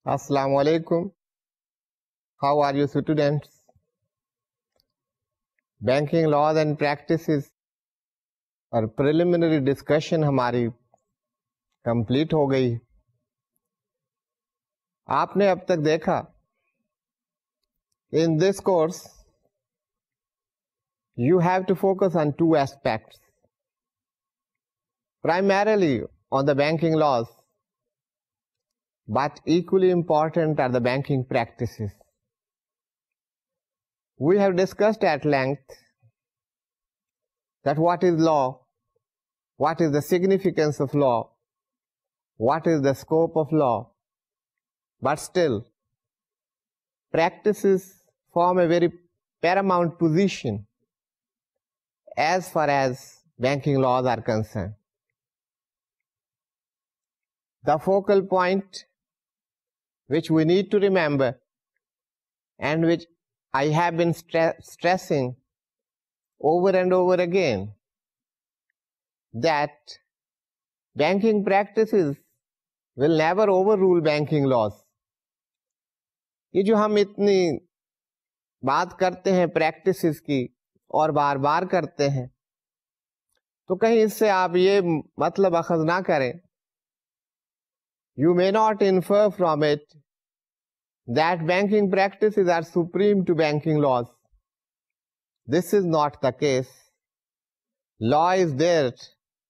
Assalamu alaikum. How are you students? Banking laws and practices اور preliminary discussion ہماری complete ہو گئی. آپ نے اب تک دیکھا in this course you have to focus on two aspects. Primarily on the banking laws, but equally important are the banking practices. We have discussed at length that what is law, what is the significance of law, what is the scope of law, but still, practices form a very paramount position as far as banking laws are concerned. The focal point which we need to remember and which I have been stressing over and over again, that banking practices will never overrule banking laws. یہ جو ہم اتنی بات کرتے ہیں practices کی اور بار بار کرتے ہیں، تو کہیں اس سے آپ یہ مطلب اخذ نہ کریں. You may not infer from it that banking practices are supreme to banking laws. This is not the case. Law is there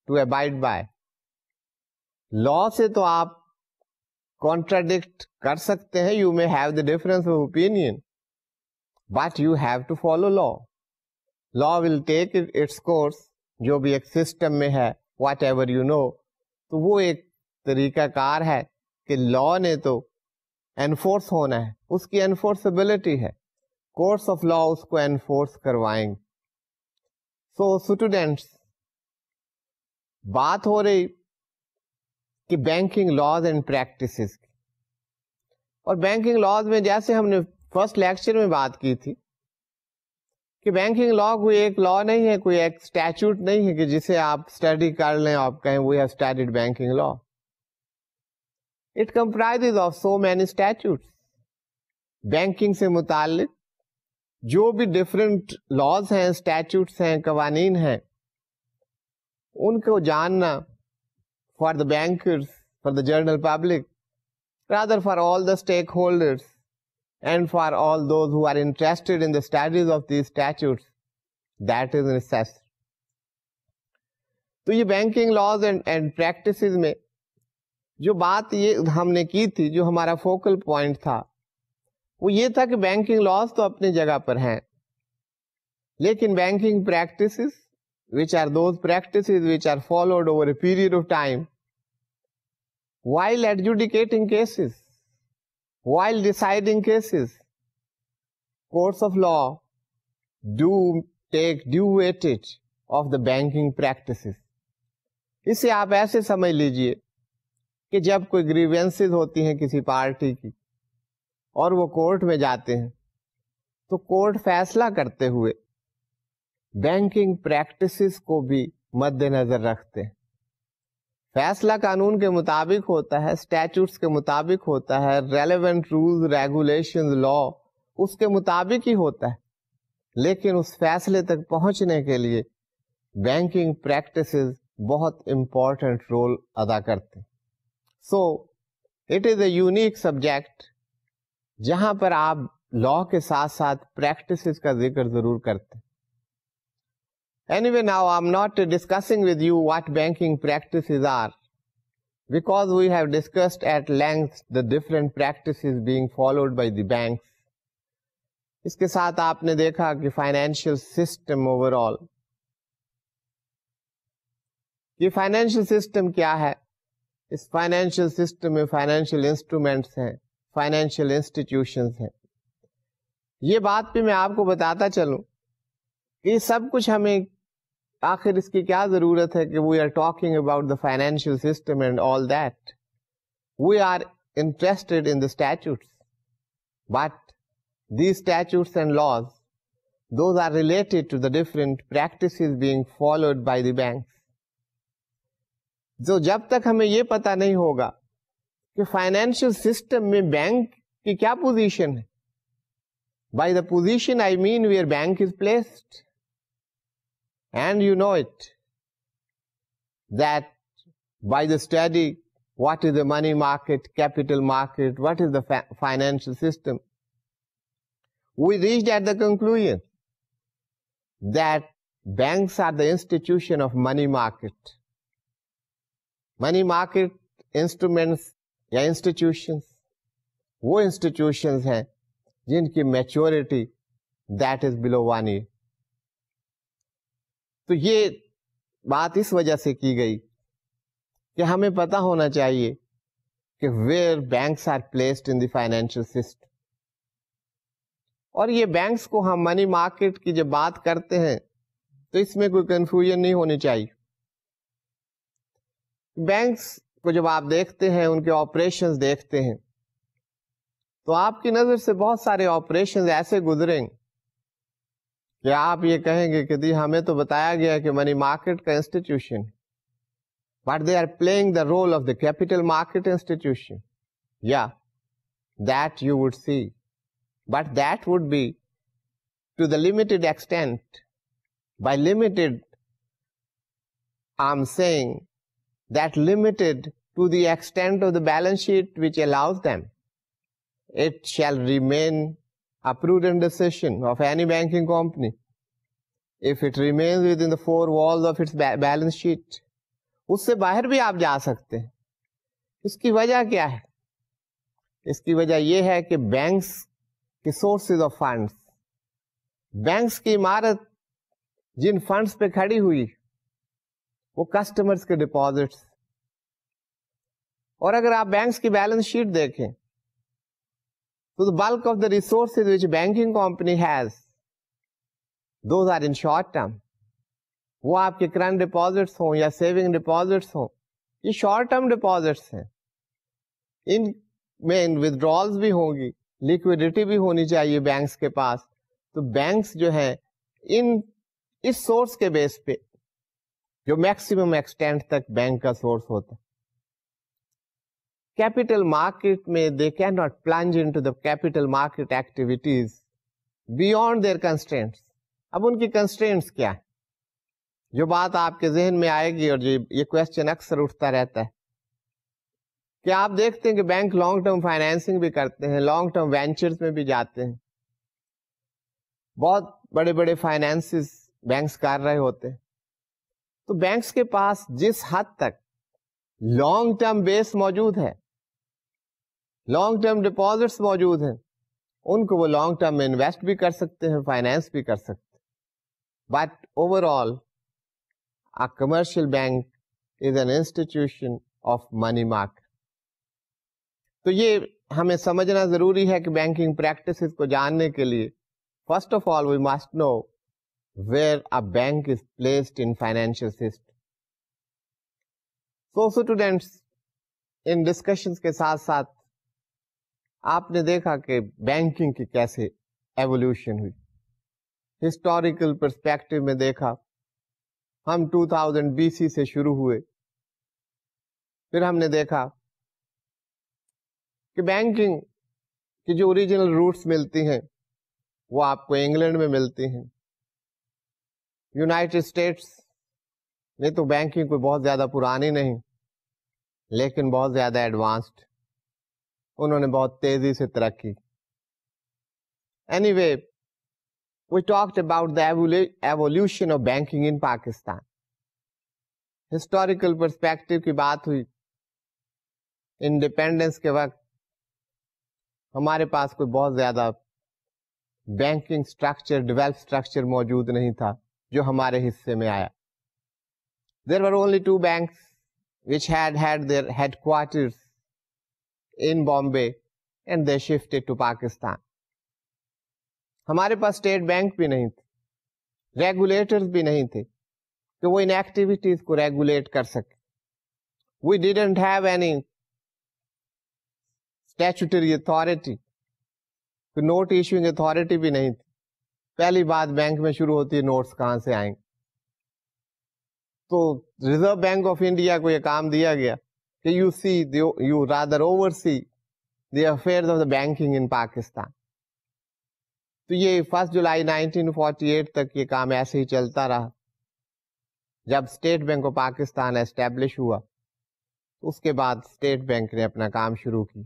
to abide by. Law سے تو آپ contradict کر سکتے ہیں. You may have the difference of opinion, but you have to follow law. Law will take its course. جو بھی ایک system میں ہے, whatever you know, تو وہ ایک طریقہ کار ہے کہ لا نے تو انفورس ہونا ہے, اس کی انفورسبلٹی ہے, کورس آف لا اس کو انفورس کروائیں. سو اسٹوڈینٹس, بات ہو رہی کہ بینکنگ لاز اینڈ پریکٹسز کی, اور بینکنگ لاز میں جیسے ہم نے فرسٹ لیکچر میں بات کی تھی کہ بینکنگ لا کوئی ایک لا نہیں ہے, کوئی ایک اسٹیچوٹ نہیں ہے کہ جسے آپ اسٹڈی کر لیں, آپ کہیں we have studied banking law. It comprises of so many statutes. Banking سے متعلق جو بھی ڈفرینٹ لاز ہیں, اسٹیچوٹس ہیں, قوانین ہیں, ان کو جاننا for the bankers, for the general public, rather for all the stakeholders and for all those who are interested in the studies of these statutes, that is necessary. تو یہ banking laws and practices میں جو بات یہ ہم نے کی تھی, جو ہمارا فوکل پوائنٹ تھا, وہ یہ تھا کہ بینکنگ لاز تو اپنی جگہ پر ہیں, لیکن banking practices which are those practices which are followed over a period of time while adjudicating cases, while deciding cases, courts of law do take due weightage of the banking practices. اسے آپ ایسے سمجھ لیجئے کہ جب کوئی grievances ہوتی ہیں کسی پارٹی کی اور وہ کورٹ میں جاتے ہیں, تو کورٹ فیصلہ کرتے ہوئے بینکنگ پریکٹسز کو بھی مد نظر رکھتے ہیں. فیصلہ قانون کے مطابق ہوتا ہے, اسٹیچوٹس کے مطابق ہوتا ہے, ریلیونٹ رولز ریگولیشنز لا اس کے مطابق ہی ہوتا ہے, لیکن اس فیصلے تک پہنچنے کے لیے بینکنگ پریکٹسز بہت امپورٹنٹ رول ادا کرتے ہیں. So it is a unique subject جہاں پر آپ لا کے ساتھ ساتھ پریکٹسز کا ذکر ضرور کرتے ہیں. Anyway, now I'm not discussing with you what banking practices are, because we have discussed at length the different practices being followed by the banks. اس کے ساتھ آپ نے دیکھا کہ فائنینشیل سسٹم اوور آل, یہ فائنینشیل سسٹم کیا ہے, اس financial system میں فائنینشیل انسٹرومینٹس ہیں, فائنینشیل انسٹیٹیوشنز ہیں. یہ بات بھی میں آپ کو بتاتا چلوں کہ یہ سب کچھ ہمیں آخر اس کی کیا ضرورت ہے کہ we are talking about the financial system and all that. We are interested in the statutes, but these statutes and laws, those are related to the different practices being followed by the banks. جو جب تک ہمیں یہ پتا نہیں ہوگا کہ financial system میں بینک کی کیا پوزیشن ہے. By the position I mean where bank is placed, and you know it that by the study what is the money market, capital market, what is the financial system, we reached at the conclusion that banks are the institution of money market. Money market instruments یا institutions وہ institutions ہیں جن کی maturity that is below 1 year. تو یہ بات اس وجہ سے کی گئی کہ ہمیں پتا ہونا چاہیے کہ where banks are placed in the financial system. اور یہ بینکس کو ہم منی مارکیٹ کی جب بات کرتے ہیں تو اس میں کوئی کنفیوژن نہیں ہونی چاہیے. بینکس کو جب آپ دیکھتے ہیں, ان کے آپریشنز دیکھتے ہیں, تو آپ کی نظر سے بہت سارے آپریشنز ایسے گزریں کہ آپ یہ کہیں گے کہ ہمیں تو بتایا گیا کہ منی مارکیٹ کا institution, but they are playing the role of the capital market institution. Yeah, that you would see. But that would be to the limited extent. By limited, I'm saying that limited to the extent of the balance sheet which allows them. It shall remain a prudent decision of any banking company if it remains within the four walls of its balance sheet. اس سے باہر بھی آپ جا سکتے ہیں. اس کی وجہ کیا ہے؟ اس کی وجہ یہ ہے کہ بینکس کے سورسز آف فنڈس, بینکس کی عمارت جن فنڈس پہ کھڑی ہوئی وہ کسٹمرز کے ڈپازٹس. اور اگر آپ بینکس کی بیلنس شیٹ دیکھیں تو bulk of the resources which banking company has those are in short term. وہ آپ کے کرنٹ ڈپازٹس ہوں یا سیونگ ڈپازٹس ہوں, یہ شارٹ ٹرم ڈپازٹس ہیں. ان میں ودڈرالز بھی ہوں گی, لیکوڈیٹی بھی ہونی چاہیے بینکس کے پاس. تو بینکس جو ہیں اس سورس کے بیس پہ جو میکسیمم ایکسٹینٹ تک بینک کا سورس ہوتا ہے. کیپٹل مارکیٹ میں they can not plunge into the capital market activities beyond their constraints. اب ان کی کنسٹرینٹس کیا ہے؟ جو بات آپ کے ذہن میں آئے گی, اور یہ کویسچن اکثر اٹھتا رہتا ہے کہ آپ دیکھتے ہیں کہ بینک لانگ ٹرم فائنینسنگ بھی کرتے ہیں, لانگ ٹرم وینچرز میں بھی جاتے ہیں, بہت بڑے بڑے فائنینسز بینکس کر رہے ہوتے ہیں. تو بینکس کے پاس جس حد تک لانگ ٹرم بیس موجود ہے, لانگ ٹرم ڈپازٹس موجود ہیں, ان کو وہ لانگ ٹرم میں انویسٹ بھی کر سکتے ہیں, فائنینس بھی کر سکتے ہیں. But over all a commercial bank is an institution of money market. تو یہ ہمیں سمجھنا ضروری ہے کہ بینکنگ پریکٹسز کو جاننے کے لیے first of all we must know where a bank is placed in financial system. So students, ان ڈسکشنز کے ساتھ ساتھ آپ نے دیکھا کہ بینکنگ کی کیسے ایولیوشن ہوئی. ہسٹوریکل پرسپیکٹو میں دیکھا, ہم 2000 BC سے شروع ہوئے, پھر ہم نے دیکھا کہ بینکنگ کی جو اوریجنل روٹس ملتی ہیں وہ آپ کو انگلینڈ میں ملتی ہیں. یونائٹڈ اسٹیٹس میں تو بینکنگ کوئی بہت زیادہ پرانی نہیں, لیکن بہت زیادہ ایڈوانسڈ, انہوں نے بہت تیزی سے ترقی. Any way we talked about the evolution of banking in Pakistan. Historical perspective کی بات ہوئی. انڈیپینڈنس کے وقت ہمارے پاس کوئی بہت زیادہ بینکنگ اسٹرکچر, ڈیولپ اسٹرکچر موجود نہیں تھا جو ہمارے حصے میں آیا. There were only 2 banks which had their headquarters in Bombay and they shifted to Pakistan. ہمارے پاس اسٹیٹ بینک بھی نہیں تھے, ریگولیٹرز بھی نہیں تھے کہ وہ ان ایکٹیویٹیز کو ریگولیٹ کر سکے. We didn't have any statutory authority, note issuing authority بھی نہیں تھی. پہلی بات بینک میں شروع ہوتی ہے نوٹس کہاں سے آئیں گے. تو ریزرو بینک آف انڈیا کو یہ کام دیا گیا کہ you rather oversee the affairs of the banking in Pakistan. تو یہ 1 جولائی 1948 تک یہ کام ایسے ہی چلتا رہا. جب state bank of Pakistan establish ہوا اس کے بعد اسٹیٹ بینک نے اپنا کام شروع کی.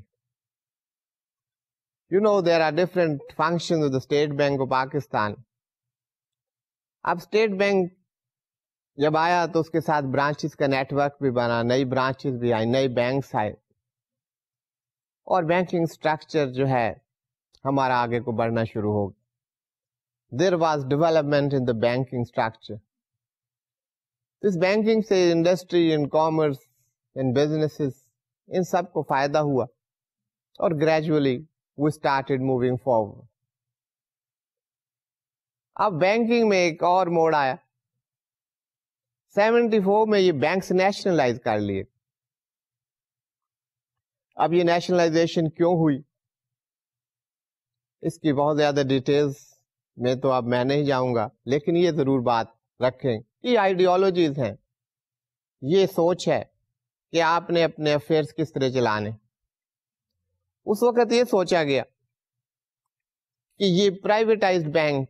there are different functions of the State Bank of Pakistan. اب اسٹیٹ بینک جب آیا تو اس کے ساتھ برانچز کا نیٹ ورک بھی بنا, نئی برانچز بھی آئی, نئی بینکس آئے, اور بینکنگ اسٹرکچر جو ہے ہمارا آگے کو بڑھنا شروع ہو گیا. There was development in the banking structure. اس بینکنگ سے industry and commerce and businesses ان سب کو فائدہ ہوا, اور gradually we started moving forward. اب بینکنگ میں ایک اور موڑ آیا. 74 میں یہ بینکس نیشنلائز کر لیے. اب یہ نیشنلائزیشن کیوں ہوئی اس کی بہت زیادہ ڈیٹیلز میں تو اب میں نہیں جاؤں گا, لیکن یہ ضرور بات رکھیں یہ آئیڈیالوجیز ہیں, یہ سوچ ہے کہ آپ نے اپنے افیئرس کس طرح چلانے. اس وقت یہ سوچا گیا کہ یہ privatized bank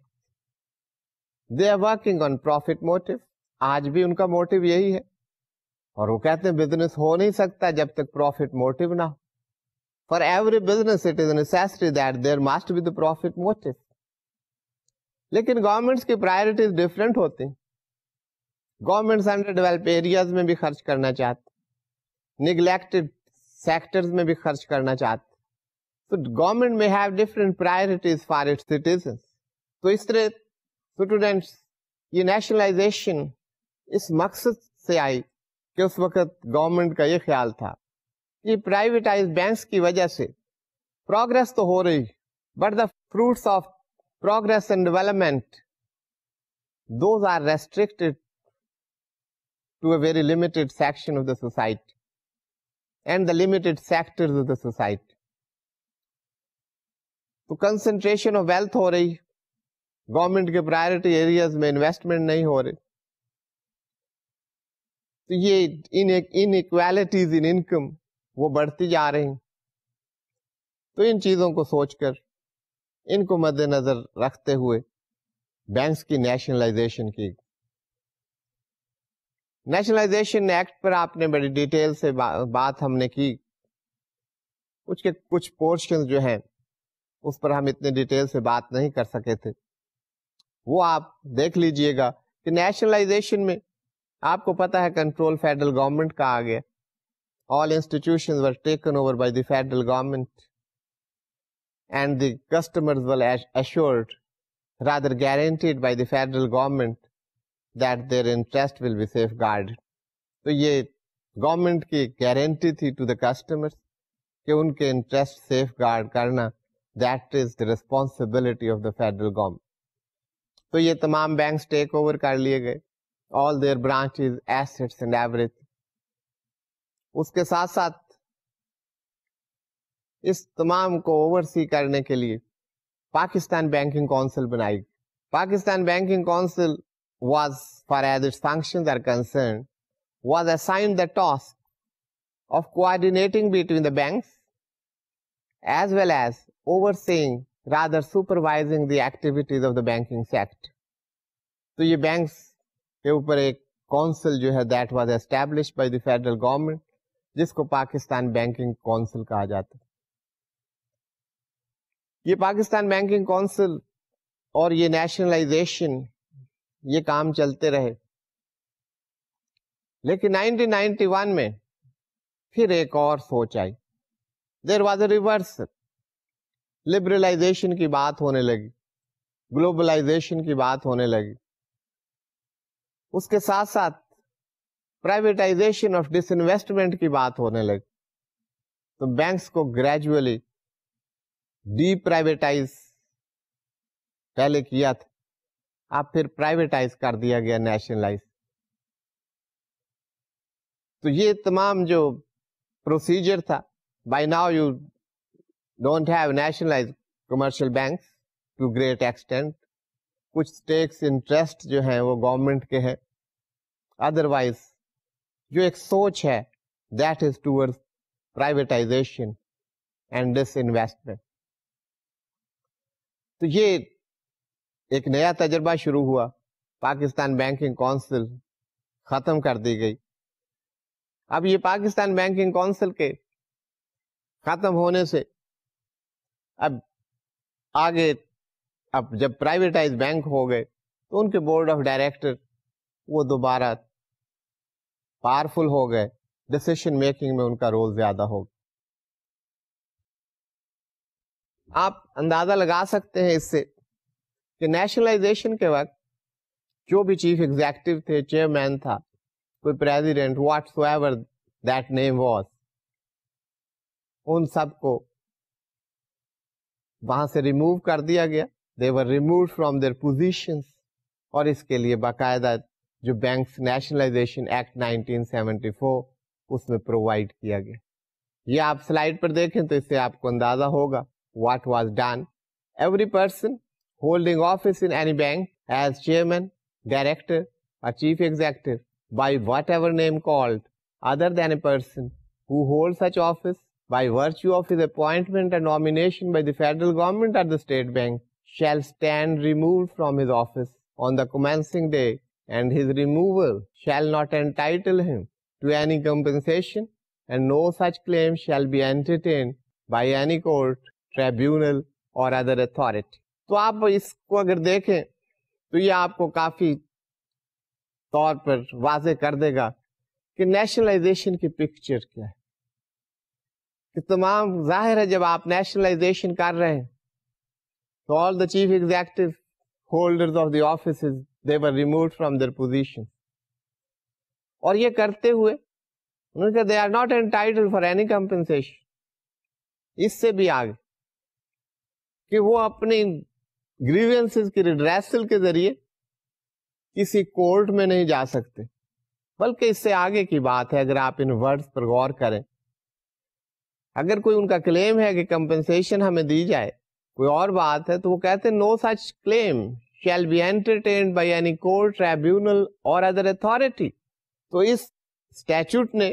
they are working on profit motive. آج بھی ان کا موٹو یہی ہے, اور وہ کہتے ہیں بزنس ہو نہیں سکتا جب تک پروفٹ موٹو نہ ہو. For every business it is necessary that there must be the profit motive. لیکن گورنمنٹس کی پرائرٹیز ڈفرینٹ ہوتی ہیں. گورنمنٹس انڈر ڈیولپ ایریاز میں بھی خرچ کرنا چاہتے, نیگلیکٹڈ سیکٹرز میں بھی خرچ کرنا چاہتے. تو گورنمنٹ میں have different priorities for its citizens. تو اس طرح اسٹوڈینٹس یہ نیشنلائزیشن اس مقصد سے آئی کہ اس وقت گورنمنٹ کا یہ خیال تھا کہ پرائیویٹائز بینکس کی وجہ سے پروگرس تو ہو رہی, but the fruits of progress and development, those are restricted to a very limited section of the society and the limited sectors of the society. تو concentration of wealth ہو رہی, government کے priority areas میں investment نہیں ہو رہی. تو یہ inequalities in income وہ بڑھتی جا رہی. تو ان چیزوں کو سوچ کر ان کو مد نظر رکھتے ہوئے بینکس کی نیشنلائزیشن کی. نیشنلائزیشن ایکٹ پر آپ نے بڑی ڈیٹیل سے بات ہم نے کی. کچھ پورشن جو ہیں اس پر ہم اتنے ڈیٹیل سے بات نہیں کر سکے تھے, وہ آپ دیکھ لیجئے گا کہ نیشنلائزیشن میں آپ کو پتا ہے کنٹرول فیڈرل گورنمنٹ کا آ گیا. All institutions were taken over by the federal government and the customers were assured, rather guaranteed by the federal government that their interest will be safeguarded. تو یہ گورنمنٹ کی گارنٹی تھی to the customers کہ ان کے interest safeguard کرنا, that is the responsibility of the federal government. تو یہ تمام بینکس ٹیک اوور کر لیے گئے, all their branches, assets and everything. اس کے ساتھ ساتھ اس تمام کو اوورسی کرنے کے لیے پاکستان بینکنگ کونسل بنائی. Pakistan banking council was, for as its functions are concerned, was assigned the task of coordinating between the banks as well as overseeing, rather supervising the activities of the banking sector. تو یہ banks کے اوپر ایک council جو ہے that was established by the federal government, جس کو Pakistan banking council کہا جاتا ہے. یہ پاکستان بینکنگ کونسل اور یہ نیشنلائزیشن یہ کام چلتے رہے. لیکن 1991 میں پھر ایک اور سوچ آئی. There was a reverse. Liberalization کی بات ہونے لگی, گلوبلائزیشن کی بات ہونے لگی. اس کے ساتھ ساتھ پرائیویٹائزیشن آف ڈس انویسٹمنٹ کی بات ہونے لگی. تو بینکس کو گریجولی ڈی پرائیویٹائز پہلے کیا تھا, اب پھر پرائیویٹائز کر دیا گیا, نیشنلائز. تو یہ تمام جو پروسیجر تھا, by now you don't have nationalize commercial banks to great extent. کچھ اسٹیکس انٹرسٹ جو ہیں وہ گورنمنٹ کے ہیں. ادروائز جو ایک سوچ ہے that is towards privatization and disinvestment. تو یہ ایک نیا تجربہ شروع ہوا, پاکستان بینکنگ کونسل ختم کر دی گئی. اب یہ پاکستان بینکنگ کونسل کے ختم ہونے سے اب آگے اب جب پرائیویٹائز بینک ہو گئے تو ان کے بورڈ آف ڈائریکٹر وہ دوبارہ پاورفل ہو گئے, ڈسیشن میکنگ میں ان کا رول زیادہ ہوگا. آپ اندازہ لگا سکتے ہیں اس سے کہ نیشنلائزیشن کے وقت جو بھی چیف ایگزیکٹو تھے, چیئرمین تھا, کوئی president, whatsoever that name was, ان سب کو وہاں سے ریموو کر دیا گیا. They were removed from their positions, اور اس کے لیے باقاعدہ جو بینکس نیشنلائزیشن ایکٹ 1974 اس میں پرووائڈ کیا گیا. یہ آپ سلائیڈ پر دیکھیں تو اس سے آپ کو اندازہ ہوگا what was done. Every person holding office in any bank as chairman, director or chief executive by whatever name called other than a person who holds such office by virtue of his appointment and nomination by the federal government or the state bank shall stand removed from his office on the commencing day, and his removal shall not entitle him to any compensation, and no such claim shall be entertained by any court, tribunal اور other authority. تو آپ اس کو اگر دیکھیں تو یہ آپ کو کافی طور پر واضح کر دے گا کہ نیشنلائزیشن کی پکچر کیا ہے. کہ تمام ظاہر ہے جب آپ نیشنلائزیشن کر رہے ہیں تو all the chief executive holders of the offices they were removed from their position, اور یہ کرتے ہوئے انہوں نے کہا they are not entitled for any compensation. اس سے بھی آگے کہ وہ اپنی گریوینسز کی ریڈریسل کے ذریعے کسی کورٹ میں نہیں جا سکتے, بلکہ اس سے آگے کی بات ہے. اگر آپ ان ورڈز پر غور کریں, اگر کوئی ان کا کلیم ہے کہ کمپنسیشن ہمیں دی جائے, کوئی اور بات ہے, تو وہ کہتے ہیں no such claim shall be entertained by any court, tribunal اور ادر اتھارٹی. تو اس اسٹیچوٹ نے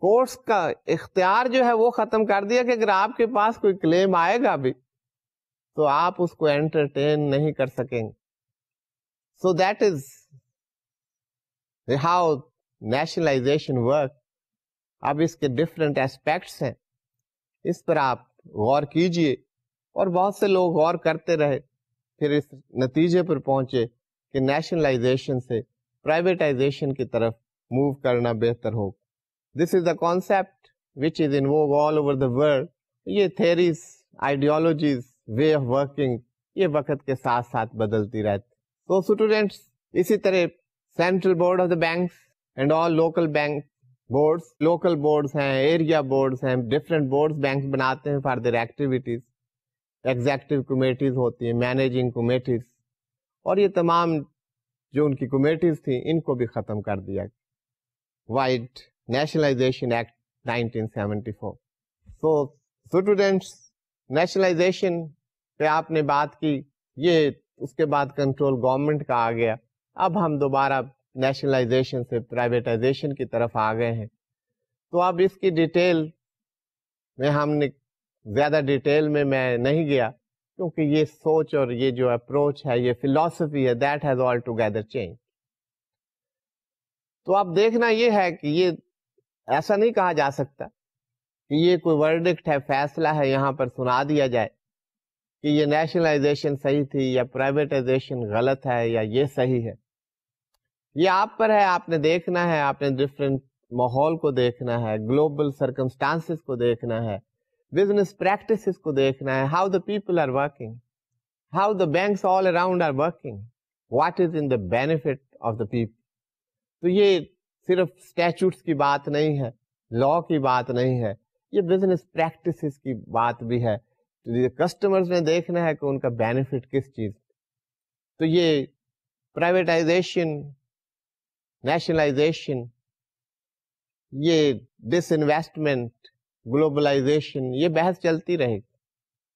کورٹس کا اختیار جو ہے وہ ختم کر دیا کہ اگر آپ کے پاس کوئی کلیم آئے گا بھی تو آپ اس کو انٹرٹین نہیں کر سکیں گے. So that is how nationalization work. اب اس کے ڈفرینٹ ایسپیکٹس ہیں, اس پر آپ غور کیجئے, اور بہت سے لوگ غور کرتے رہے, پھر اس نتیجے پر پہنچے کہ نیشنلائزیشن سے پرائیویٹائزیشن کی طرف موو کرنا بہتر ہوگا. This is the concept which is in vogue all over the world. یہ theories, ideologies, way of working یہ وقت کے ساتھ ساتھ بدلتی رہتی. So students, اسی طرح Central Board of the Banks and all local bank boards, local boards ہیں, area boards ہیں, different boards banks بناتے ہیں for their activities. Executive committees ہوتی ہیں, managing committees, اور یہ تمام جو ان کی committees تھیں ان کو بھی ختم کر دیا گیا. Wide nationalization act 1974. So students, nationalization پہ آپ نے بات کی, یہ اس کے بعد کنٹرول گورنمنٹ کا آ گیا. اب ہم دوبارہ نیشنلائزیشن سے پرائیویٹائزیشن کی طرف آ گئے ہیں. تو اب اس کی ڈیٹیل میں ہم نے زیادہ ڈیٹیل میں نہیں گیا, کیونکہ یہ سوچ اور یہ جو اپروچ ہے, یہ فلاسفی ہے, that has all together change. تو اب دیکھنا یہ ہے کہ یہ ایسا نہیں کہا جا سکتا کہ یہ کوئی ورڈکٹ ہے, فیصلہ ہے, یہاں پر سنا دیا جائے کہ یہ نیشنلائزیشن صحیح تھی یا پرائیویٹائزیشن غلط ہے یا یہ صحیح ہے. یہ آپ پر ہے, آپ نے دیکھنا ہے, آپ نے ڈفرینٹ ماحول کو دیکھنا ہے, گلوبل سرکمسٹانسز کو دیکھنا ہے, بزنس پریکٹسز کو دیکھنا ہے, how the people are working, how the banks all around are working, what is in the benefit of the people. تو یہ صرف اسٹیچوٹس کی بات نہیں ہے, لا کی بات نہیں ہے, یہ بزنس پریکٹسز کی بات بھی ہے. کسٹمرز نے دیکھنا ہے کہ ان کا بینیفٹ کس چیز. تو یہ پرائیویٹائزیشن, نیشنلائزیشن, یہ ڈس انویسٹمنٹ, گلوبلائزیشن, یہ بحث چلتی رہے گی.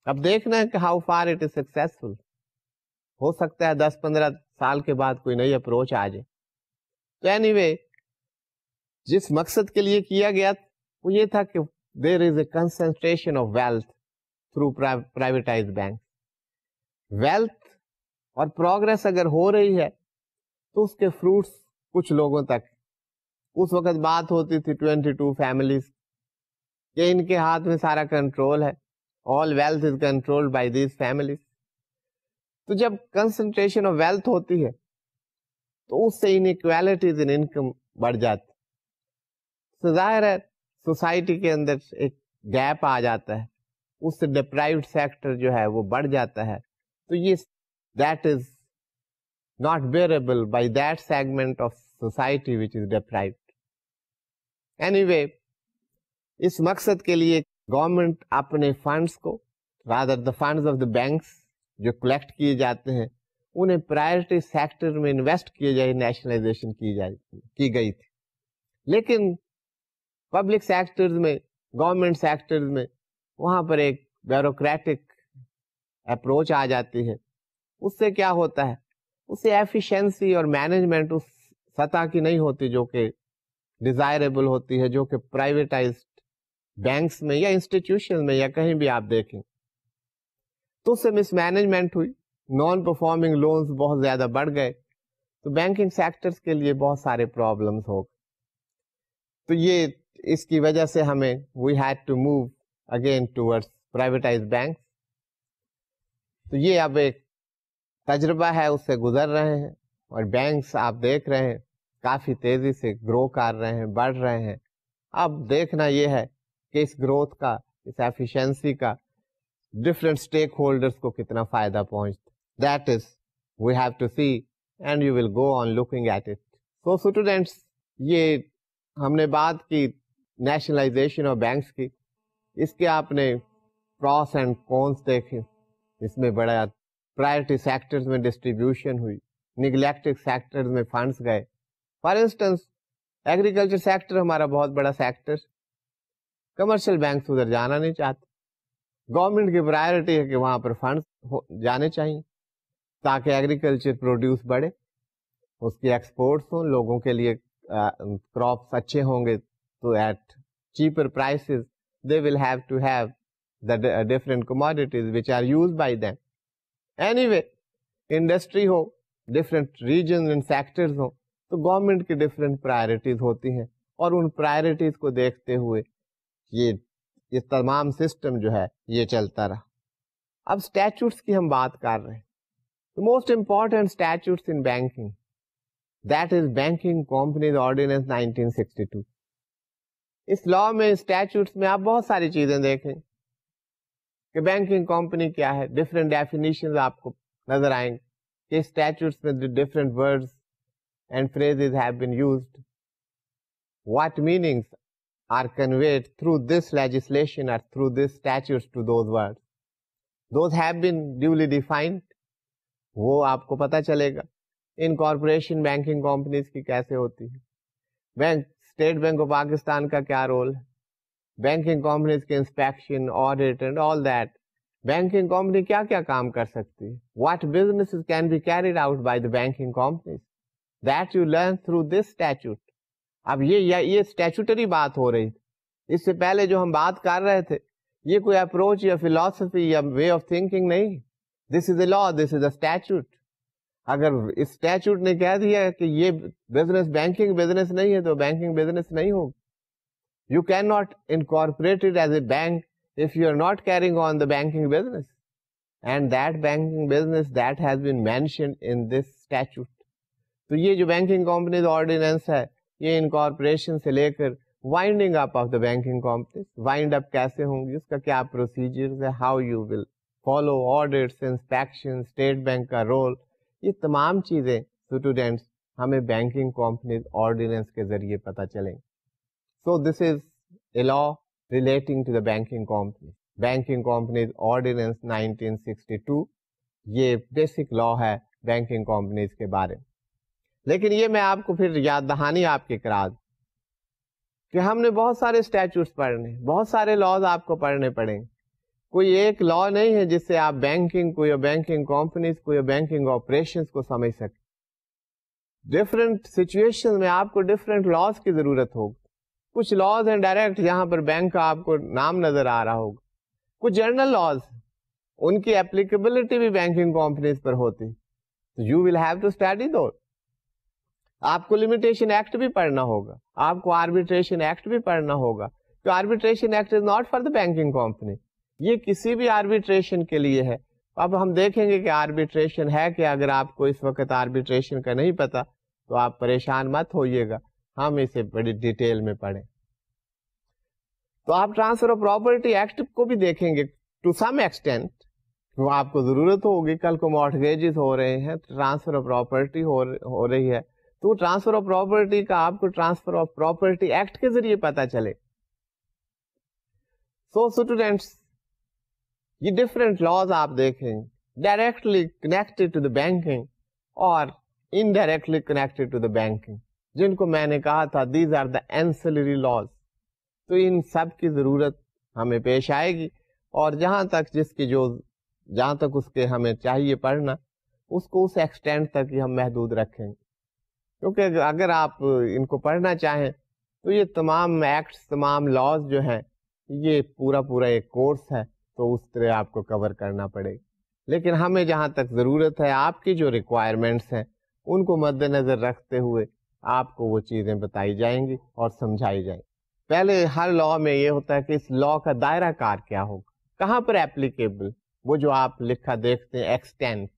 اب دیکھنا ہے کہ how far it is successful. ہو سکتا ہے 10-15 سال کے بعد کوئی نئی اپروچ آ جائے. تو اینی وے جس مقصد کے لیے کیا گیا وہ یہ تھا کہ there is a concentration of wealth through privatize bank. Wealth اور پروگرس اگر ہو رہی ہے تو اس کے فروٹس کچھ لوگوں تک. اس وقت بات ہوتی تھی 22 فیملیز کہ ان کے ہاتھ میں سارا کنٹرول ہے, all wealth is controlled by these families. تو جب کنسنٹریشن آف ویلتھ ہوتی ہے تو اس سے انیکویلٹیز ان انکم بڑھ جاتی. تو ظاہر ہے سوسائٹی کے اندر ایک گیپ آ جاتا ہے, اس سے ڈپرائیوڈ سیکٹر جو ہے وہ بڑھ جاتا ہے. تو یہ that is not bearable by that segment of society which is deprived. Anyway, اس مقصد کے لیے گورنمنٹ اپنے فنڈس کو rather the funds of the banks جو کلیکٹ کیے جاتے ہیں انہیں پرائرٹی سیکٹر میں انویسٹ کیے جائے, نیشنلائزیشن کی گئی تھی. لیکن پبلک سیکٹرز میں, گورنمنٹ سیکٹرز میں وہاں پر ایک بیوروکریٹک اپروچ آ جاتی ہے. اس سے کیا ہوتا ہے, اس سے ایفیشنسی اور مینجمنٹ اس سطح کی نہیں ہوتی جو کہ ڈیزائربل ہوتی ہے, جو کہ پرائیویٹائزڈ بینکس میں یا انسٹیٹیوشن میں یا کہیں بھی آپ دیکھیں. تو اس سے مس مینجمنٹ ہوئی, نان پرفارمنگ لونز بہت زیادہ بڑھ گئے, تو بینکنگ سیکٹرز کے لیے بہت سارے پرابلمس ہو گئے. تو یہ اس کی وجہ سے ہمیں we had to move again towards privatize banks. تو یہ اب ایک تجربہ ہے, اس سے گزر رہے ہیں, اور بینکس آپ دیکھ رہے ہیں کافی تیزی سے گرو کر رہے ہیں, بڑھ رہے ہیں. اب دیکھنا یہ ہے کہ اس گروتھ کا, اس ایفیشنسی کا ڈفرینٹ اسٹیک ہولڈرس کو کتنا فائدہ پہنچتا. That is we have to see and you will go on looking at it. So students, یہ ہم نے بات کی نیشنلائزیشن آف بینکس کی, اس کے آپ نے پروس اینڈ کونس دیکھے. اس میں بڑا پرائرٹی سیکٹرز میں ڈسٹریبیوشن ہوئی, نگلیکٹڈ سیکٹرز میں فنڈس گئے. فار انسٹنس ایگریکلچر سیکٹر ہمارا بہت بڑا سیکٹر, کمرشل بینکس ادھر جانا نہیں چاہتے. گورنمنٹ کی پرائرٹی ہے کہ وہاں پر فنڈس جانے چاہیے تاکہ ایگریکلچر پروڈیوس بڑھے, اس کی ایکسپورٹس ہوں, لوگوں کے لیے کراپس اچھے ہوں گے تو at cheaper prices they will have to have the different commodities which are used by them. Anyway, industry who, different region and sectors ہوں, تو گورنمنٹ کی ڈفرینٹ پرائرٹیز ہوتی ہیں, اور ان پرائرٹیز کو دیکھتے ہوئے یہ تمام سسٹم جو ہے یہ چلتا رہا. اب اسٹیچوٹس کی ہم بات کر رہے ہیں. Most important statutes in banking, that is banking companies ordinance 1962. اس لا میں, اسٹیچوٹس میں آپ بہت ساری چیزیں دیکھیں کہ بینکنگ کمپنی کیا ہے. ڈفرینٹ ڈیفینیشنز آپ کو نظر آئیں گے کہ اسٹیچوٹس میں different words and phrases have been used. What meanings are conveyed through this legislation or through this statutes to those words. Those have been duly defined. وہ آپ کو پتا چلے گا. انکارپوریشن بینکنگ کمپنیز کی کیسے ہوتی ہے, bank state bank of Pakistan کا کیا رول ہے, بینکنگ کمپنیز کے inspection, audit and all that. Banking company کیا کیا کام کر سکتی ہے, what business can be carried out by the banking companies, that you learn through this statute. اب یہ اسٹیچوٹری بات ہو رہی تھی. اس سے پہلے جو ہم بات کر رہے تھے یہ کوئی اپروچ یا فلاسفی یا وے آف تھنکنگ نہیں. دس is a law, this is a statute. اگر اس اسٹیچوٹ نے کہہ دیا کہ یہ بزنس بینکنگ بزنس نہیں ہے تو بینکنگ بزنس نہیں ہوگی. You can not incorporate it as a bank if you are not carrying on the banking business, and that banking business that has been mentioned in this statute. تو یہ جو banking companies ordinance ہے یہ incorporation سے لے کر winding up of the banking companies, wind up کیسے ہوں گی, اس کا کیا پروسیجرز ہے, how you will follow audits, inspection, state bank کا رول, یہ تمام چیزیں اسٹوڈینٹس ہمیں بینکنگ کمپنیز آرڈیننس کے ذریعے پتہ چلیں. سو دس is a law relating to the banking company. Banking Companies Ordinance 1962 یہ بیسک لا ہے بینکنگ کمپنیز کے بارے میں. لیکن یہ میں آپ کو پھر یاد دہانی آپ کی کرا دوں کہ ہم نے بہت سارے اسٹیچوٹس پڑھنے, بہت سارے لاز آپ کو پڑھنے پڑیں گے. کوئی ایک لا نہیں ہے جس سے آپ بینکنگ کو یا بینکنگ کمپنیز کو یا بینکنگ آپریشنز کو سمجھ سکیں. ڈفرینٹ سچویشن میں آپ کو ڈفرینٹ لاس کی ضرورت ہوگی. کچھ لاز ہیں ڈائریکٹ جہاں پر بینک کا آپ کو نام نظر آ رہا ہوگا. کچھ جنرل لاز ان کی اپلیکیبلٹی بھی بینکنگ کمپنیز پر ہوتی. You will have to study those. آپ کو لمیٹیشن ایکٹ بھی پڑھنا ہوگا, آپ کو آربیٹریشن ایکٹ بھی پڑھنا ہوگا. تو arbitration act is not for the banking company, یہ کسی بھی آربیٹریشن کے لیے ہے. اب ہم دیکھیں گے کہ آربیٹریشن ہے کہ اگر آپ کو اس وقت آربیٹریشن کا نہیں پتا تو آپ پریشان مت ہوئیے گا, ہم اسے بڑی ڈیٹیل میں پڑھیں. تو آپ ٹرانسفر آف پراپرٹی ایکٹ کو بھی دیکھیں گے ٹو سم ایکسٹینٹ. وہ آپ کو ضرورت ہوگی, کل کو مارٹگیجز ہو رہے ہیں, ٹرانسفر آف پراپرٹی ہو رہی ہے, تو ٹرانسفر آف پراپرٹی کا آپ کو ٹرانسفر آف پراپرٹی ایکٹ کے ذریعے پتا چلے. سو اسٹوڈینٹس, یہ ڈفرینٹ لاز آپ دیکھیں directly connected to the banking اور indirectly connected to the banking, جن کو میں نے کہا تھا these are the ancillary laws. تو ان سب کی ضرورت ہمیں پیش آئے گی, اور جہاں تک اس کے ہمیں چاہیے پڑھنا, اس کو اس ایکسٹینٹ تک ہی ہم محدود رکھیں گے. کیونکہ اگر آپ ان کو پڑھنا چاہیں تو یہ تمام ایکٹس, تمام لاز جو ہیں, یہ پورا ایک کورس ہے, تو اس طرح آپ کو کور کرنا پڑے گا. لیکن ہمیں جہاں تک ضرورت ہے, آپ کی جو ریکوائرمنٹس ہیں ان کو مد نظر رکھتے ہوئے آپ کو وہ چیزیں بتائی جائیں گی اور سمجھائی جائیں گی. پہلے ہر لا میں یہ ہوتا ہے کہ اس لا کا دائرہ کار کیا ہوگا, کہاں پر اپلیکیبل. وہ جو آپ لکھا دیکھتے ہیں ایکسٹینٹ,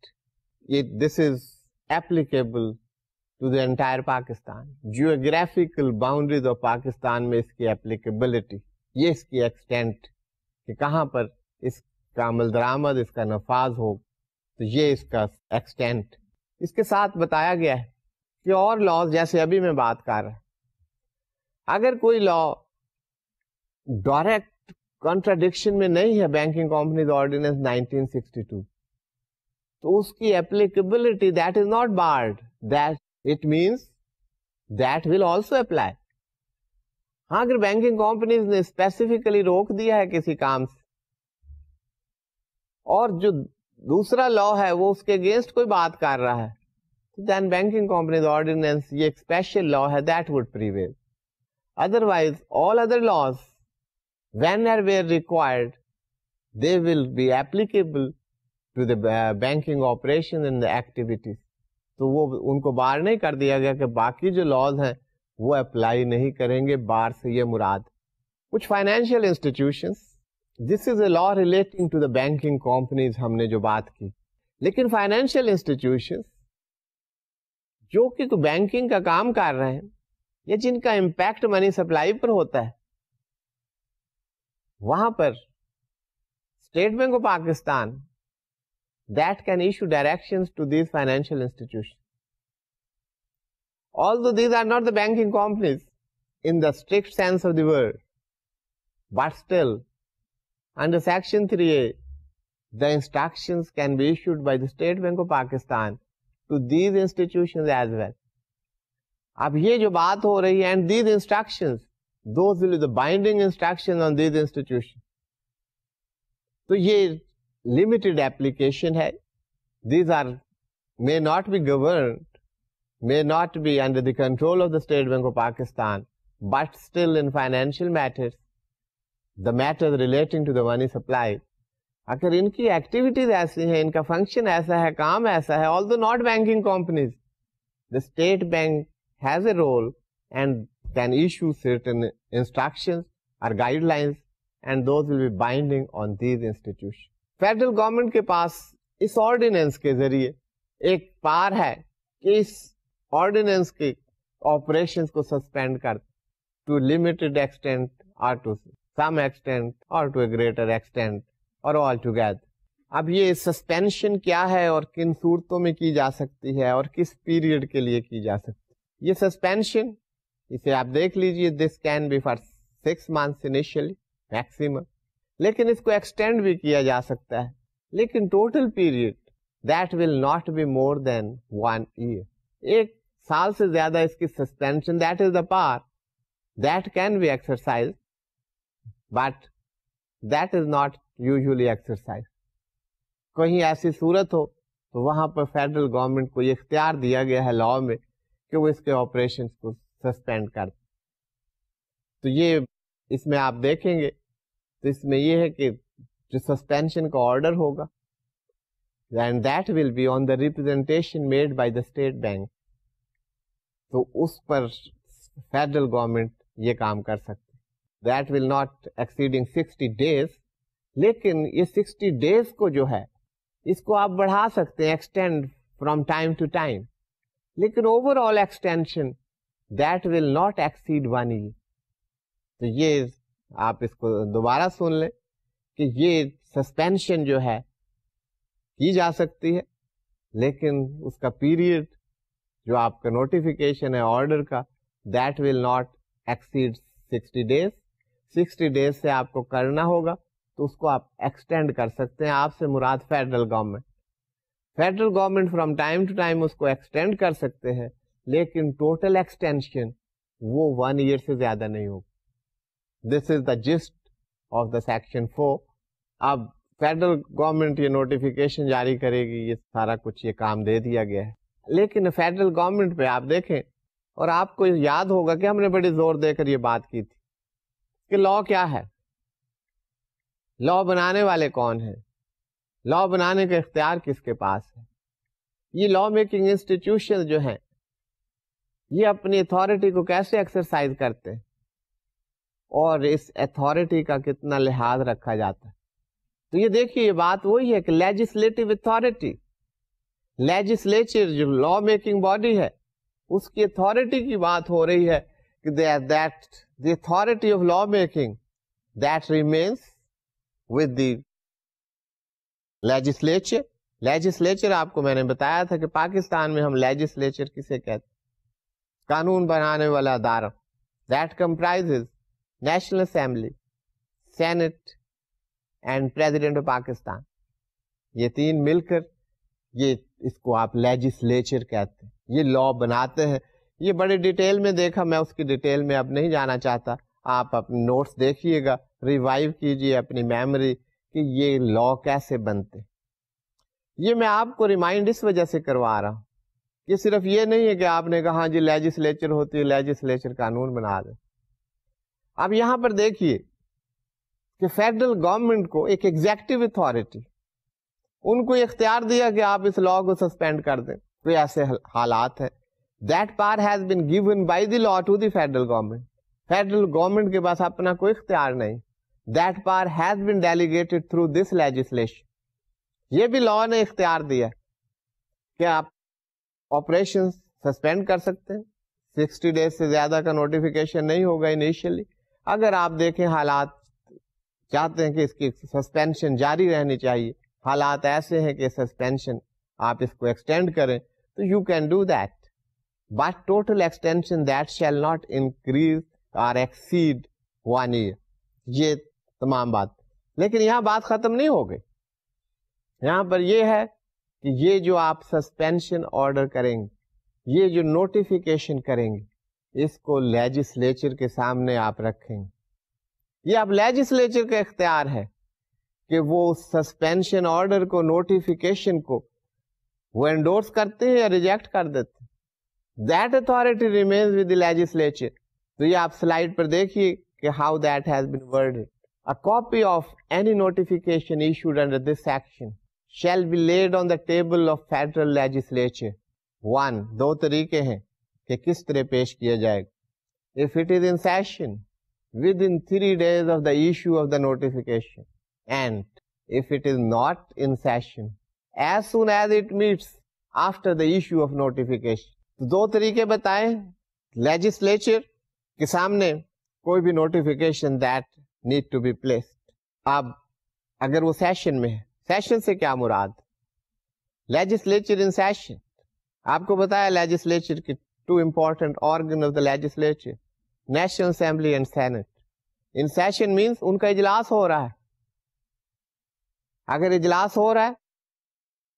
یہ this is applicable to the entire Pakistan. Geographical boundaries of Pakistan میں اس کی اپلیکیبلٹی, یہ اس کی ایکسٹینٹ کہ کہاں پر اس کا عمل درآمد, اس کا نفاذ ہو, تو یہ اس کا ایکسٹینٹ. اس کے ساتھ بتایا گیا ہے کہ اور لاز جیسے ابھی میں بات کر رہا, اگر کوئی لا ڈائریکٹ کنٹراڈکشن میں نہیں ہے بینکنگ کمپنیز آرڈیننس 1962, تو اس کی applicability that is not barred, that it means that will also apply. ہاں, اگر بینکنگ کمپنیز نے اسپیسیفکلی روک دیا ہے کسی کام سے, اور جو دوسرا لا ہے وہ اس کے اگینسٹ کوئی بات کر رہا ہے, دین بینکنگ کمپنیز آرڈیننس یہ ایک اسپیشل لا ہے, that would prevail. Otherwise, all other laws, when and where required, they will be applicable to the banking operation and the activities. تو وہ ان کو بار نہیں کر دیا گیا کہ باقی جو لاز ہیں وہ اپلائی نہیں کریں گے. بار سے یہ مراد کچھ financial institutions, this is a law relating to the banking companies, ہم نے جو بات کی. لیکن فائنینشیل انسٹیٹیوشنس جو کہ بینکنگ کا کام کر رہے ہیں یا جن کا امپیکٹ منی سپلائی پر ہوتا ہے, وہاں پر state bank of Pakistan that can issue directions to these financial institutions. Although these are not the banking companies in the strict sense of the word, but still under section 3A the instructions can be issued by the State Bank of Pakistan to these institutions as well. اب یہ جو بات ہو رہی ہے, and these instructions, those will be the binding instructions on these institutions. تو یہ limited application ہے. These are may not be governed, may not be under the control of the State Bank of Pakistan, but still in financial matters, the matters relating to the money supply, اگر ان کی activities ایسی ہیں, ان کا function ایسا ہے, کام ایسا ہے, although not banking companies, the state bank has a role and can issue certain instructions or guidelines, and those will be binding on these institutions. Federal government کے پاس اس آرڈیننس کے ذریعے ایک پار ہے کہ اس آرڈیننس کے آپریشنز کو سسپینڈ کر ٹو لمیٹڈ ایکسٹینٹ اور ٹو سم ایکسٹینٹ اور ٹو اے گریٹر ایکسٹینٹ اور آل ٹوگیدر. اب یہ سسپینشن کیا ہے اور کن صورتوں میں کی جا سکتی ہے اور کس پیریڈ کے لیے کی جا سکتی ہے. یہ سسپینشن, اسے آپ دیکھ لیجئے, this can be for 6 months initially maximum, لیکن اس کو ایکسٹینڈ بھی کیا جا سکتا ہے, لیکن total period that will not be more than 1 year. 1 سال سے زیادہ اس کی suspension, that is the power that can be exercise, but that is not usually exercise. کہیں ایسی صورت ہو تو وہاں پر فیڈرل گورنمنٹ کو یہ اختیار دیا گیا ہے لا میں کہ وہ اس کے آپریشن کو سسپینڈ کر دے. تو یہ اس میں آپ دیکھیں گے تو اس میں یہ ہے کہ جو سسپینشن کا آرڈر ہوگا and that will be on the representation made by the state bank, تو اس پر فیڈرل گورنمنٹ یہ کام کر سکتے. That will not exceeding 60 days, لیکن یہ 60 days کو جو ہے اس کو آپ بڑھا سکتے ہیں, extend from time to time, لیکن overall extension that will not exceed 1 year. تو یہ آپ اس کو دوبارہ سن لیں کہ یہ سسپینشن جو ہے کی جا سکتی ہے, لیکن اس کا پیریڈ جو آپ کا نوٹیفیکیشن ہے آرڈر کا that will not exceed 60 days. 60 days سے آپ کو کرنا ہوگا تو اس کو آپ ایکسٹینڈ کر سکتے ہیں. آپ سے مراد federal government. Federal government from time to time اس کو ایکسٹینڈ کر سکتے ہیں, لیکن ٹوٹل ایکسٹینشن وہ 1 year سے زیادہ نہیں ہوگا. دس از دا جسٹ آف دا سیکشن 4. اب فیڈرل گورنمنٹ یہ نوٹیفیکیشن جاری کرے گی, یہ سارا کچھ یہ کام دے دیا گیا ہے. لیکن فیڈرل گورنمنٹ پہ آپ دیکھیں, اور آپ کو یاد ہوگا کہ ہم نے بڑی زور دے کر یہ بات کی تھی کہ لا کیا ہے, لا بنانے والے کون ہیں, لا بنانے کا اختیار کس کے پاس ہے. یہ لا میکنگ انسٹیٹیوشن جو ہیں یہ اپنی اتھارٹی کو کیسے ایکسرسائز کرتے ہیں اور اس اتھارٹی کا کتنا لحاظ رکھا جاتا ہے. تو یہ دیکھیے یہ بات وہی ہے کہ لیجسلیٹو اتھارٹی, لیجسلیچر جو لا میکنگ باڈی ہے اس کی اتھارٹی کی بات ہو رہی ہے کہ the authority of law making that remains with the legislature. Legislature آپ کو میں نے بتایا تھا کہ پاکستان میں ہم لیجسلیچر کسے کہتے ہیں, قانون بنانے والا ادارہ. That comprises national assembly, senate and president of Pakistan. یہ تین مل کر یہ اس کو آپ لیجسلیچر کہتے ہیں. یہ لا بناتے ہیں. یہ بڑے ڈیٹیل میں دیکھا, میں اس کی ڈیٹیل میں اب نہیں جانا چاہتا. آپ اپنے نوٹس دیکھیے گا, ریوائیو کیجئے اپنی میموری کہ یہ لا کیسے بنتے. یہ میں آپ کو ریمائنڈ اس وجہ سے کروا رہا ہوں کہ صرف یہ نہیں ہے کہ آپ نے کہا جی لیجسلیچر ہوتی ہے, لیجسلیچر قانون بنا دے. اب یہاں پر دیکھیے کہ فیڈرل گورنمنٹ کو ایک ایگزیکٹو اتھارٹی, ان کو اختیار دیا کہ آپ اس لا کو سسپینڈ کر دیں. کوئی ایسے حالات ہیں, that power has been given by the law to the federal government. Federal government کے پاس اپنا کوئی اختیار نہیں. That power has been delegated through this legislation. یہ بھی لا نے اختیار دیا کہ آپ آپریشن سسپینڈ کر سکتے ہیں. 60 days سے زیادہ کا نوٹیفیکیشن نہیں ہوگا انیشیلی. اگر آپ دیکھیں حالات چاہتے ہیں کہ اس کی سسپینشن جاری رہنی چاہیے, حالات ایسے ہیں کہ سسپینشن آپ اس کو ایکسٹینڈ کریں تو you can do that, but total extension that shall not increase اور ایکسیڈ 1 year. یہ تمام بات. لیکن یہاں بات ختم نہیں ہو گئی. یہاں پر یہ ہے کہ یہ جو آپ سسپینشن آرڈر کریں گے, یہ جو نوٹیفیکیشن کریں گے, اس کو لیجسلیچر کے سامنے آپ رکھیں گے. یہ اب لیجسلیچر کا اختیار ہے کہ وہ سسپینشن آرڈر کو, نوٹیفیکیشن کو وہ انڈورس کرتے ہیں یا ریجیکٹ کر دیتے ہیں. That authority remains with the legislature. تو یہ آپ سلائیڈ پر دیکھیے کہ how that has been worded. A copy of any notification issued under this section shall be laid on the table of federal legislature. 1. دو طریقے ہیں کہ کس طرح پیش کیا جائے گا. If it is in session within 3 days of the issue of the notification, and if it is not in session as soon as it meets after the issue of notification. تو دو طریقے بتائیں لیجسلیچر کے سامنے کوئی بھی notification that need to be placed. اب اگر وہ سیشن میں ہے, سیشن سے کیا مراد, لیجسلیچر ان سیشن. آپ کو بتایا لیجسلیچر کی 2 important organ of the legislature, national assembly and senate. In session means ان کا اجلاس ہو رہا ہے. اگر اجلاس ہو رہا ہے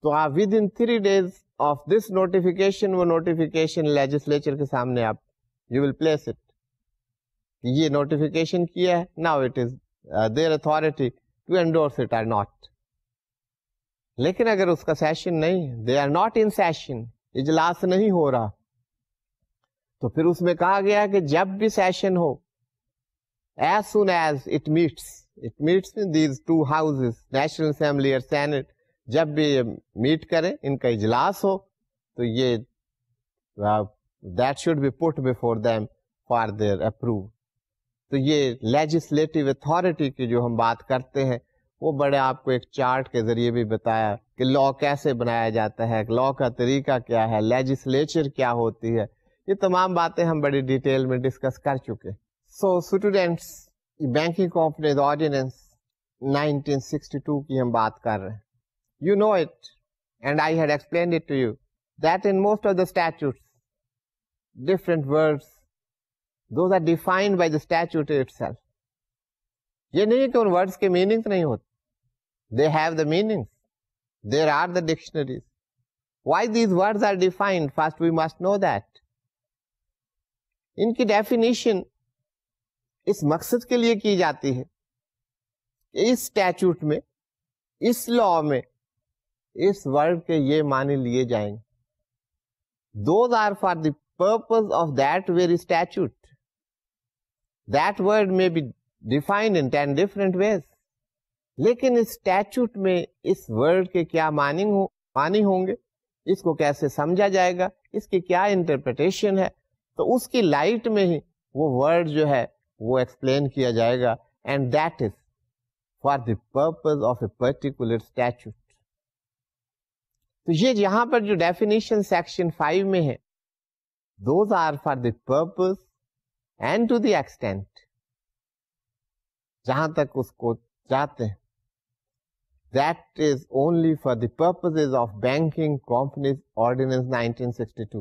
تو آپ with in 3 days of this notification, وہ نوٹیفیکیشن لیجسلیچر کے سامنے آپ you will place it. یہ نوٹیفیکیشن کیا ہے, now it is their authority to endorse it or not. لیکن اگر اس کا سیشن نہیں, they are not in session, اجلاس نہیں ہو رہا, تو پھر اس میں کہا گیا کہ جب بھی session who, as soon as it meets in these two houses, national assembly اور سینٹ, جب بھی میٹ کریں, ان کا اجلاس ہو, تو یہ that should be put before them for their approval. تو یہ لیجسلیٹو اتھارٹی کی جو ہم بات کرتے ہیں, وہ بڑے آپ کو ایک چارٹ کے ذریعے بھی بتایا کہ لا کیسے بنایا جاتا ہے, لا کا طریقہ کیا ہے, لیجسلیچر کیا ہوتی ہے, یہ تمام باتیں ہم بڑی ڈیٹیل میں ڈسکس کر چکے. So students, banking companies ordinance 1962 کی ہم بات کر رہے ہیں. You know it, and I had explained it to you, that in most of the statutes, different words, those are defined by the statute itself. یہ نہیں کہ ان words کے meanings نہیں ہوتے. They have the meanings. There are the dictionaries. Why these words are defined? First we must know that. ان کی definition اس مقصد کے لیے کی جاتی ہے کہ اس statute میں, اس law میں, اس ورڈ کے یہ معنی لیے جائیں گے. Those are for the purpose of that very statute. That word may be defined in 10 different ways. لیکن اس اسٹیچوٹ میں اس ورڈ کے کیا معنی ہوں گے, اس کو کیسے سمجھا جائے گا, اس کی کیا انٹرپریٹیشن ہے, تو اس کی لائٹ میں ہی وہ ورڈ جو ہے وہ ایکسپلین کیا جائے گا. And that is for the purpose of a particular statute. تو یہ یہاں پر جو ڈیفینیشن سیکشن 5 میں ہے, those are for the purpose and to the extent, جہاں تک اس کو چاہتے ہیں, that is only for the purposes of Banking Companies Ordinance 1962.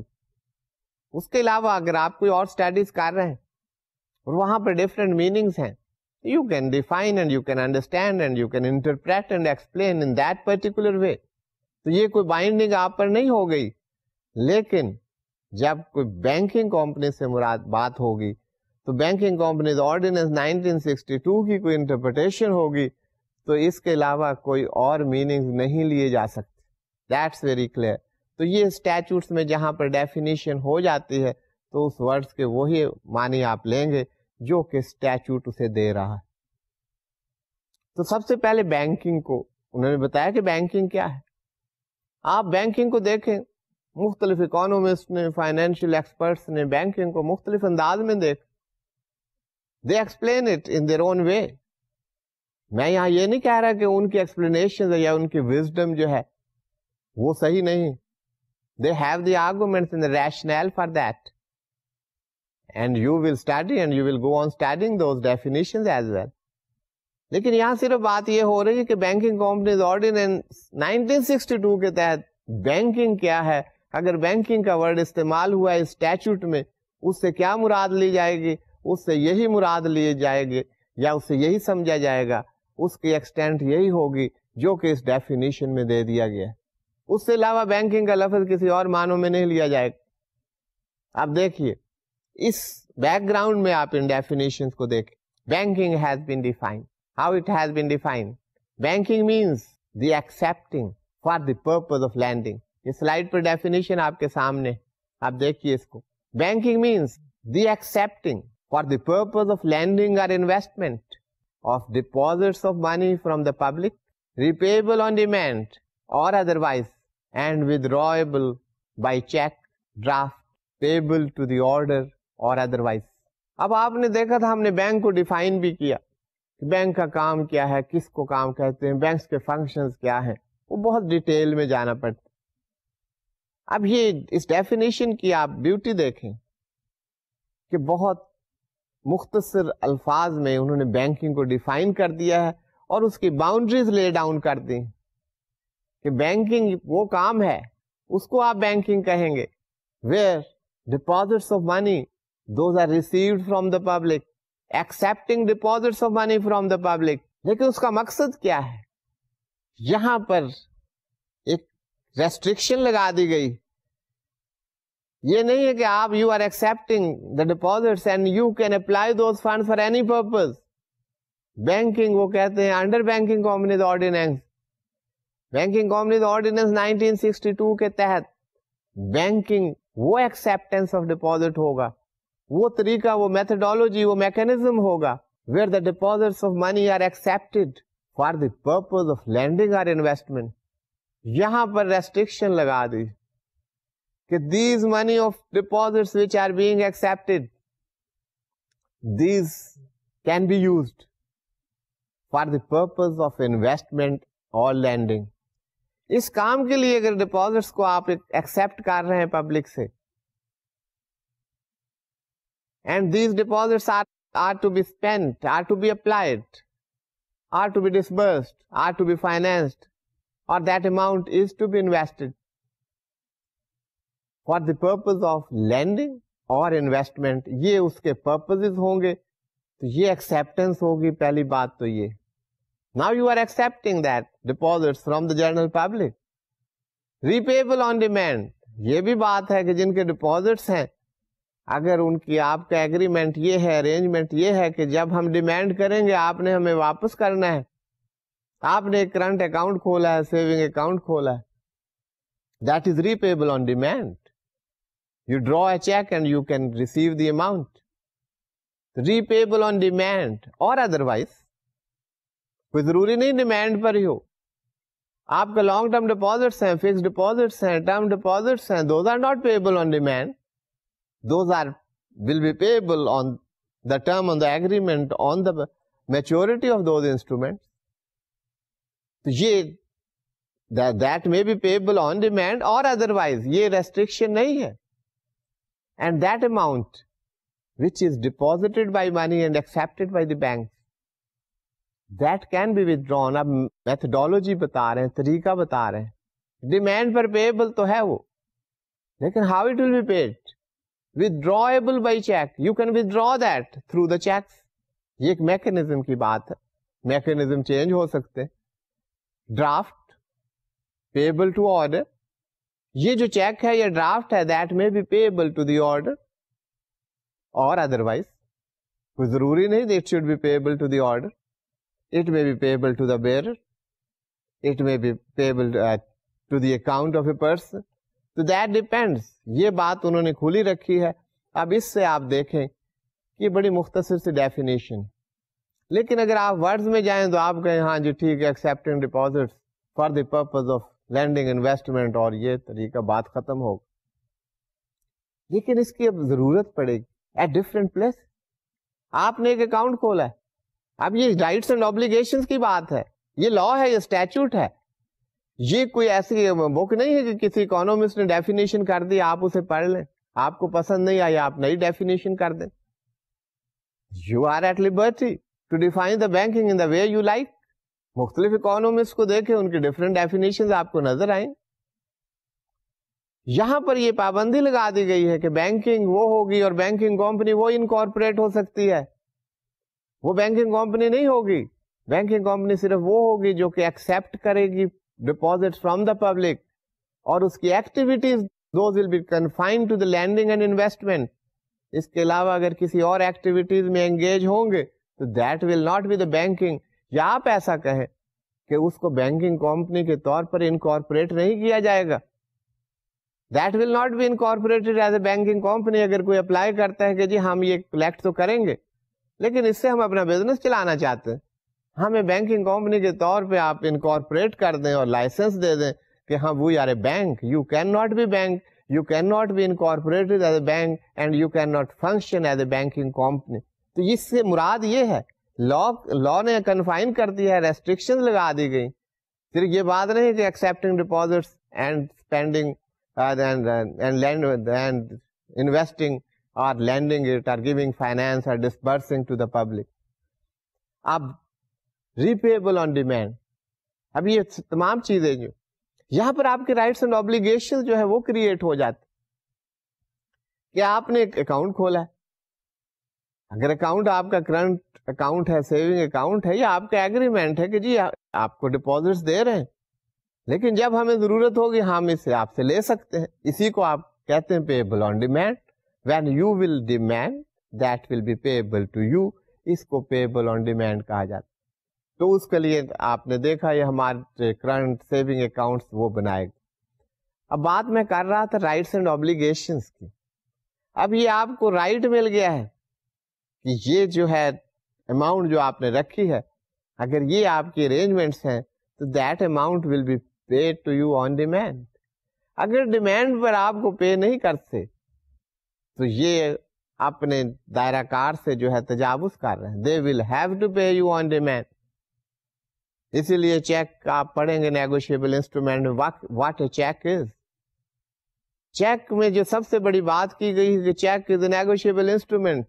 اس کے علاوہ اگر آپ کوئی اور اسٹڈیز کر رہے ہیں اور وہاں پر ڈفرینٹ میننگس ہیں, you can define and you can understand and you can interpret and explain in that particular way. تو یہ کوئی بائنڈنگ آپ پر نہیں ہو گئی. لیکن جب کوئی بینکنگ کمپنی سے مراد بات ہوگی تو بینکنگ کمپنیز آرڈیننس 1962 کی کوئی انٹرپریٹیشن ہوگی, تو اس کے علاوہ کوئی اور میننگ نہیں لیے جا سکتے. That's very clear. تو یہ اسٹیچوٹس میں جہاں پر ڈیفینیشن ہو جاتی ہے تو اس ورڈس کے وہی معنی آپ لیں گے جو کہ اسٹیچوٹ اسے دے رہا ہے. تو سب سے پہلے بینکنگ کو انہوں نے بتایا کہ بینکنگ کیا ہے. آپ بینکنگ کو دیکھیں, مختلف اکانومسٹ نے, فائنینشیل ایکسپرٹس نے بینکنگ کو مختلف انداز میں دیکھ, they explain it in their own way. میں یہاں یہ نہیں کہہ رہا کہ ان کی ایکسپلینیشن یا ان کی وزڈم جو ہے وہ صحیح نہیں. They have the arguments and the rationale for that. And you will study and you will go on studying those definitions as well. لیکن یہاں صرف بات یہ ہو رہی ہے کہ بینکنگ کمپنیز آرڈیننس 1962 کے تحت بینکنگ کیا ہے. اگر بینکنگ کا ورڈ استعمال ہوا ہے اسٹیچوٹ میں, اس سے کیا مراد لی جائے گی, اس سے یہی مراد لیے جائے گی یا اس سے یہی سمجھا جائے گا, اس کی ایکسٹینٹ یہی ہوگی جو کہ اس ڈیفینیشن میں دے دیا گیا ہے. اس سے علاوہ بینکنگ کا لفظ کسی اور معنوں میں نہیں لیا جائے گا. اب دیکھیے اس بیک گراؤنڈ میں آپ ان ڈیفینیشنز کو دیکھیں. Banking has been defined. How it has been defined. Banking means the accepting for the purpose of lending. یہ سلائڈ پر ڈیفینیشن آپ کے سامنے, آپ دیکھیے اس کو. Banking means the accepting for the purpose of lending or investment of deposits of money from the public, repayable on demand or otherwise, and withdrawable by check, draft, payable to the order or otherwise. اب آپ نے دیکھا تھا, ہم نے bank کو define بھی کیا کہ بینک کا کام کیا ہے, کس کو کام کہتے ہیں, بینکس کے فنکشنز کیا ہیں, وہ بہت ڈیٹیل میں جانا پڑتا. اب یہ اس ڈیفینیشن کی آپ بیوٹی دیکھیں کہ بہت مختصر الفاظ میں انہوں نے بینکنگ کو ڈیفائن کر دیا ہے اور اس کی باؤنڈریز لے ڈاؤن کر دی کہ بینکنگ وہ کام ہے, اس کو آپ بینکنگ کہیں گے where deposits of money, those are received from the public, accepting deposits of money from the public. لیکن اس کا مقصد کیا ہے؟ یہاں پر ایک ریسٹرکشن لگا دی گئی. یہ نہیں ہے کہ آپ you are expecting the deposits and you can apply those fund for any purpose. Banking وہ کہتے ہیں under banking companies ordinance. Banking companies ordinance 1962 کے تحت بینکنگ وہ ایکسپٹینس آف ڈپازٹ ہوگا, وہ طریقہ, وہ میتھڈولوجی, وہ میکینزم ہوگا where the deposits of money are accepted for the purpose of lending or investment. یہاں پر ریسٹرکشن لگا دی کہ these money of deposits which are being accepted, these can be used for the purpose of investment or lending. اس کام کے لیے اگر deposits کو آپ accept کر رہے ہیں پبلک سے, and these deposits are to be spent, are to be applied, are to be disbursed, are to be financed, or that amount is to be invested for the purpose of lending or investment, یہ اس کے purposes ہوں گے, تو یہ acceptance ہوگی. پہلی بات تو یہ, now you are accepting that deposits from the general public. repayable on demand, یہ بھی بات ہے کہ جن کے deposits ہیں, اگر ان کی آپ کا ایگریمنٹ یہ ہے, ارینجمنٹ یہ ہے کہ جب ہم ڈیمانڈ کریں گے آپ نے ہمیں واپس کرنا ہے, آپ نے ایک کرنٹ اکاؤنٹ کھولا ہے, سیونگ اکاؤنٹ کھولا ہے, that is repayable on demand. You draw a check and you can receive the amount. repayable on demand or otherwise. کوئی ضروری نہیں ڈیمانڈ پر ہی ہو, آپ کا لانگ ٹرم ڈپازٹس ہیں, فکس ڈپازٹس ہیں, ٹرم ڈپازٹس ہیں, those are not payable on demand. Those will be payable on the term on the agreement on the maturity of those instruments. تو یہ that may be payable on demand or otherwise, یہ restriction نہیں ہے. And that amount which is deposited by money and accepted by the bank, that can be withdrawn. اب methodology بتا رہے ہیں, طریقہ بتا رہے ہیں. ڈیمانڈ پر پیبل تو ہے وہ, لیکن how it will be paid? withdrawable by check. You can withdraw that through the checks. یہ ایک میکینزم کی بات ہے, میکینزم چینج ہو سکتے. ڈرافٹ, payable to order, یہ جو چیک ہے, یہ ڈرافٹ ہے, that may be payable to the order or otherwise. کوئی ضروری نہیں that it should be payable to the order. It may be payable to the bearer. It may be payable to the account of a person. So that depends. یہ بات انہوں نے کھلی رکھی ہے. اب اس سے آپ دیکھیں کہ بڑی مختصر سی ڈیفینیشن, لیکن اگر آپ ورڈز میں جائیں تو آپ کہیں ہاں جی ٹھیک ہے, accepting deposits for the purpose of lending investment, اور یہ طریقہ بات ختم ہوگا. لیکن اس کی اب ضرورت پڑے گی ایٹ ڈفرینٹ پلیس. آپ نے ایک اکاؤنٹ کھولا ہے, اب یہ رائٹس اینڈ آبلیگیشنز کی بات ہے, یہ لا ہے, یہ اسٹیچوٹ ہے, یہ کوئی ایسی بک نہیں ہے کہ کسی اکانومسٹ نے ڈیفینیشن کر دی, آپ اسے پڑھ لیں, آپ کو پسند نہیں آئی آپ نئی ڈیفینیشن کر دیں. You are at liberty to define the banking in the way you like. مختلف اکانومسٹ کو دیکھیں, ان کی ڈفرینٹ ڈیفینیشن آپ کو نظر آئیں. یہاں پر یہ پابندی لگا دی گئی ہے کہ بینکنگ وہ ہوگی اور بینکنگ کمپنی وہ انکارپوریٹ ہو سکتی ہے, وہ بینکنگ کمپنی نہیں ہوگی. بینکنگ کمپنی صرف وہ ہوگی جو کہ ایکسپٹ کرے گی ڈپازٹ فرام دا پبلک, اور اس کی activities those will be confined to the lending and investment. اس کے علاوہ اگر کسی اور ایکٹیویٹیز میں انگیج ہوں گے تو that will not be the banking. یا آپ ایسا کہیں کہ اس کو بینکنگ کمپنی کے طور پر انکارپوریٹ نہیں کیا جائے گا, that will not be incorporated as a banking company. اگر کوئی اپلائی کرتا ہے کہ جی ہم یہ کلیکٹ تو کریں گے لیکن اس سے ہم اپنا بزنس چلانا چاہتے ہیں, ہمیں بینکنگ کمپنی کے طور پہ آپ انکارپوریٹ کر دیں اور لائسنس دے دیں کہ ہاں we are a bank. You can not be bank, you can not be incorporated as a bank and you can not function as a banking company. تو اس سے مراد یہ ہے, لا نے کنفائن کر دیا ہے, ریسٹرکشن لگا دی گئی. صرف یہ بات نہیں کہ accepting deposits and spending and investing or lending it or giving finance or disbursing to the public. اب repayable on demand, اب یہ تمام چیزیں جو یہاں پر آپ کے رائٹس اینڈ obligation جو ہے وہ کریٹ ہو جاتے. کہ آپ نے ایک اکاؤنٹ کھولا ہے, اگر اکاؤنٹ آپ کا کرنٹ اکاؤنٹ ہے, سیونگ اکاؤنٹ ہے, یا آپ کا ایگریمنٹ ہے کہ جی آپ کو ڈپازٹس دے رہے ہیں لیکن جب ہمیں ضرورت ہوگی ہم اسے آپ سے لے سکتے ہیں, اسی کو آپ کہتے ہیں payable on demand. When you will demand that will be payable to you, اس کو پیبل آن ڈیمانڈ کہا جاتا. تو اس کے لیے آپ نے دیکھا یہ ہمارے کرنٹ سیونگ اکاؤنٹس وہ بنائے گا. اب بات میں کر رہا تھا رائٹس اینڈ آبلیگیشنس کی. اب یہ آپ کو رائٹ مل گیا ہے کہ یہ جو ہے اماؤنٹ جو آپ نے رکھی ہے, اگر یہ آپ کی ارینجمنٹس ہیں تو that amount will be paid to you on demand. اگر ڈیمانڈ پر آپ کو پے نہیں کرتے تو یہ اپنے دائرہ کار سے جو ہے تجاوز کر رہے ہیں. They will have to pay you on demand. اسی لیے چیک آپ پڑھیں گے negotiable instrument, what a cheque is. Cheque میں جو سب سے بڑی بات کی گئی ہے کہ cheque is a negotiable instrument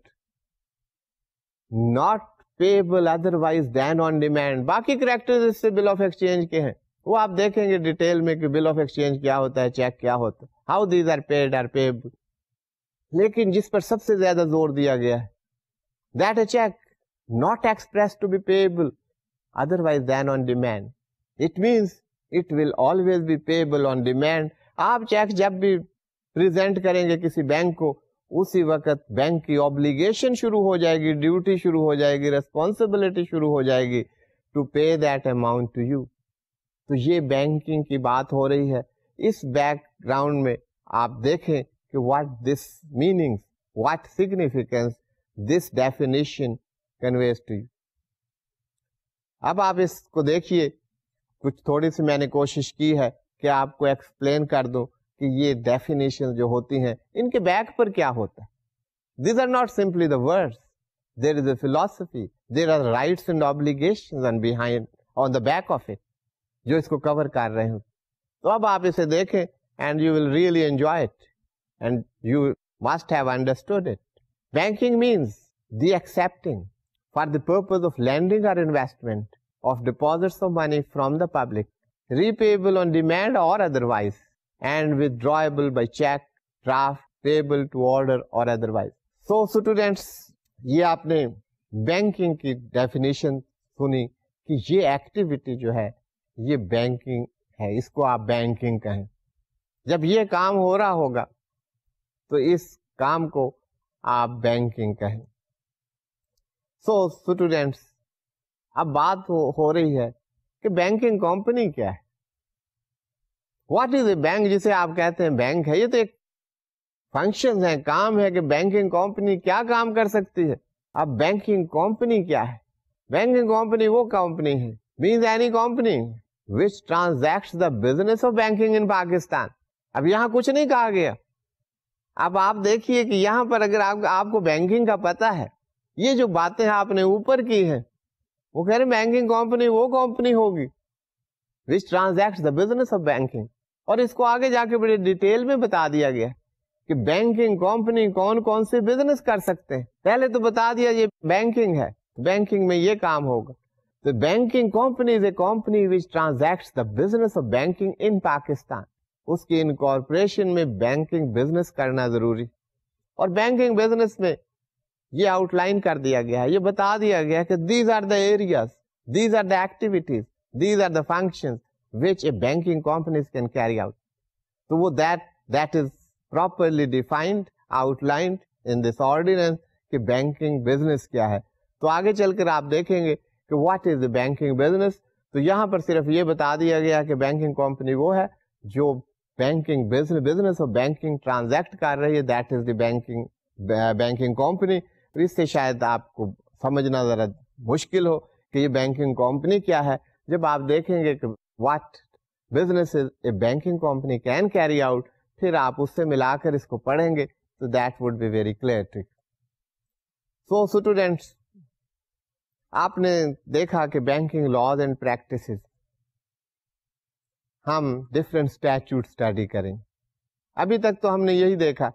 not payable otherwise then on demand. باقی کریکٹر اس سے بل آف ایکسچینج کے ہیں, وہ آپ دیکھیں گے ڈیٹیل میں کہ بل آف ایکسچینج کیا ہوتا ہے, چیک کیا ہوتا ہے, how these are paid or payable. لیکن جس پر سب سے زیادہ زور دیا گیا ہے that a check not expressed to be payable otherwise than on demand. It means it will always be payable on demand. آپ چیک جب بھی پریزنٹ کریں گے کسی بینک کو, اسی وقت بینک کی obligation شروع ہو جائے گی, ڈیوٹی شروع ہو جائے گی, responsibility شروع ہو جائے گی to pay that amount to you. تو یہ بینکنگ کی بات ہو رہی ہے. اس بیک گراؤنڈ میں آپ دیکھیں کہ what this meanings, what significance this definition conveys to you. اب آپ اس کو دیکھیے, کچھ تھوڑی سی میں نے کوشش کی ہے کہ آپ کو ایکسپلین کر دوں کہ یہ ڈیفینیشن جو ہوتی ہیں ان کے بیک پر کیا ہوتا ہے. These are not simply the words. There is a philosophy. There are rights and obligations and behind, on the back of it, جو اس کو کور کر رہے ہوں. تو اب آپ اسے دیکھیں and you will really enjoy it and you must have understood it. Banking means the accepting for the purpose of lending or investment of deposits of money from the public, repayable on demand or otherwise, and withdrawable by check, draft, payable to order or otherwise. So students, یہ آپ نے banking کی definition سنی کہ یہ activity جو ہے یہ banking ہے, اس کو آپ بینکنگ کہیں. جب یہ کام ہو رہا ہوگا تو اس کام کو آپ بینکنگ کہیں. سو اسٹوڈینٹس, اب بات ہو رہی ہے کہ بینکنگ کمپنی کیا ہے. واٹ از اے بینک, جسے آپ کہتے ہیں بینک ہے, یہ تو ایک فنکشن ہے, کام ہے کہ بینکنگ کمپنی کیا کام کر سکتی ہے. اب بینکنگ کمپنی کیا ہے؟ بینکنگ کمپنی وہ کمپنی ہے, means any company which transacts the business of banking in Pakistan. اب یہاں کچھ نہیں کہا گیا. اب آپ دیکھیے کہ یہاں پر اگر آپ کو بینکنگ کا پتا ہے, یہ جو باتیں آپ نے اوپر کی ہیں وہ کہہ رہے بینکنگ کمپنی وہ کمپنی ہوگی which transacts the business of banking. اور اس کو آگے جا کے بڑے ڈیٹیل میں بتا دیا گیا کہ بینکنگ کمپنی کون کون سے بزنس کر سکتے ہیں. پہلے تو بتا دیا یہ بینکنگ ہے, بینکنگ میں یہ کام ہوگا. The banking company is a company which transacts the business of banking in Pakistan. اس کی انکارپوریشن میں بینکنگ بزنس کرنا ضروری. اور بینکنگ بزنس میں یہ آؤٹ لائن کر دیا گیا ہے, یہ بتا دیا گیا کہ these are the areas, these are the activities, these are the functions which a banking companies can carry out. تو وہ that is properly defined, outlined in this ordinance کہ بینکنگ بزنس کیا ہے. تو آگے چل کر آپ دیکھیں گے کہ what is the banking business. تو یہاں پر صرف یہ بتا دیا گیا کہ بینکنگ کمپنی وہ ہے جو بینکنگ بزنس اور بینکنگ ٹرانزیکٹ کر رہی ہے, that is the banking company. اس سے شاید آپ کو سمجھنا ذرا مشکل ہو کہ یہ بینکنگ کمپنی کیا ہے. جب آپ دیکھیں گے کہ what business a banking company can carry out, پھر آپ اس سے ملا کر اس کو پڑھیں گے تو that would be very clear too. So students, آپ نے دیکھا کہ بینکنگ لاز اینڈ پریکٹسز, ہم ڈفرینٹ اسٹیچوٹ اسٹڈی کریں. ابھی تک تو ہم نے یہی دیکھا